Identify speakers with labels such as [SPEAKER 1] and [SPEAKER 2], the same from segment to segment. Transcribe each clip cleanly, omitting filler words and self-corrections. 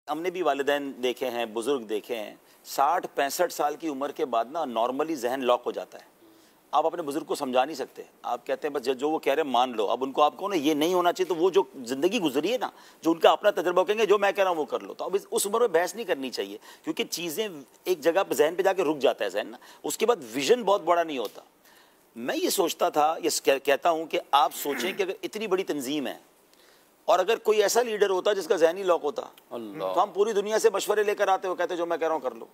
[SPEAKER 1] हमने भी वालिदैन देखे हैं, बुजुर्ग देखे हैं, 60-65 साल की उम्र के बाद ना नॉर्मली जहन लॉक हो जाता है। आप अपने बुजुर्ग को समझा नहीं सकते, आप कहते हैं बस जो वो कह रहे हैं मान लो। अब उनको आप कहो ना ये नहीं होना चाहिए, तो वो जो जिंदगी गुजरी है ना, जो उनका अपना तजर्बा, कहेंगे जो मैं कह रहा हूँ वो कर लो। तो अब उस उम्र में बहस नहीं करनी चाहिए, क्योंकि चीज़ें एक जगह पर जहन पे जाके रुक जाता है जहन ना, उसके बाद विजन बहुत बड़ा नहीं होता। मैं ये सोचता था, ये कहता हूँ कि आप सोचें कि अगर इतनी बड़ी तंजीम है और अगर कोई ऐसा लीडर होता जिसका जहनी लॉक होता, तो हम पूरी दुनिया से मशवरे लेकर आते हो, कहते जो मैं कह रहा हूं कर लो।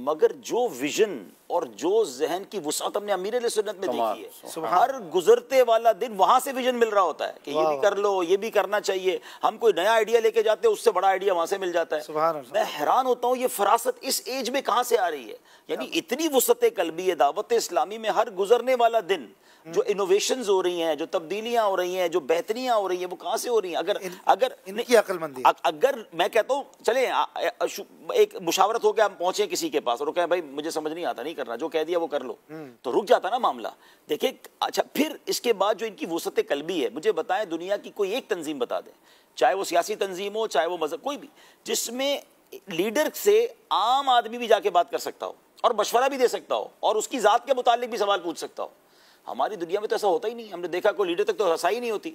[SPEAKER 1] मगर जो विजन और जो जहन की वुसअत हमने अमीर सुन्नत में देखी है, हर गुजरते वाला दिन वहां से विजन मिल रहा होता है कि ये भी कर लो, ये भी करना चाहिए। हम कोई नया आइडिया लेके जाते हैं, उससे बड़ा आइडिया वहां से मिल जाता है। मैं हैरान होता हूँ ये फरासत इस एज में कहां से आ रही है। यानी इतनी वुसअत कल्बी है दावत इस्लामी में, हर गुजरने वाला दिन जो इनोवेशंस हो रही हैं, जो तब्दीलियां हो रही हैं, जो बेहतरियां हो रही हैं, वो कहां से हो रही हैं? अगर
[SPEAKER 2] इनकी अक्लमंदी,
[SPEAKER 1] अगर मैं कहता हूं चले एक मुशावरत हो के हम पहुंचे किसी के पास और वो कहें भाई मुझे समझ नहीं आता, नहीं करना, जो कह दिया वो कर लो, तो रुक जाता ना मामला। देखिए अच्छा, फिर इसके बाद जो इनकी वुसअत कल्बी है, मुझे बताएं दुनिया की कोई एक तंजीम बता दें, चाहे वो सियासी तंजीम हो, चाहे वो मजहब, कोई भी, जिसमें लीडर से आम आदमी भी जाके बात कर सकता हो और मशवरा भी दे सकता हो और उसकी जात के मुतालिक भी सवाल पूछ सकता हो। हमारी दुनिया में तो ऐसा होता ही नहीं। हमने देखा कोई लीडर तक तो रसाई नहीं होती।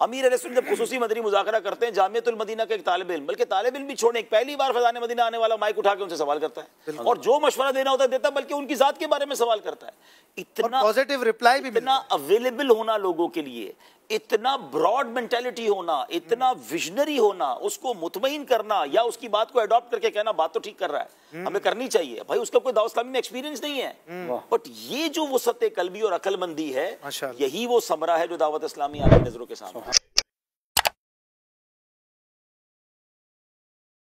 [SPEAKER 1] अमीर अहले सुन्नत जब खुसूसी मदनी मुज़ाकरा करते हैं, जामियतुल मदीना का एक तालिब इल्म, बल्कि तालिब इल्म भी छोड़े, पहली बार फज़ाने मदीना आने वाला माइक उठा के उनसे सवाल करता है और जो मशवरा देना होता है देता, बल्कि उनकी जात के बारे में सवाल करता है। इतना
[SPEAKER 2] पॉजिटिव रिप्लाई भी,
[SPEAKER 1] इतना अवेलेबल होना लोगों के लिए, इतना ब्रॉड मेंटालिटी होना, इतना विजनरी होना, उसको मुतमईन करना या उसकी बात को अडॉप्ट करके कहना बात तो ठीक कर रहा है, हमें करनी चाहिए भाई, उसका कोई दावत इस्लामी में एक्सपीरियंस नहीं है। बट ये जो वुसअत कल्बी और अक्लमंदी है, यही वो समरा है जो दावत इस्लामी आपकी नजरों के सामने है।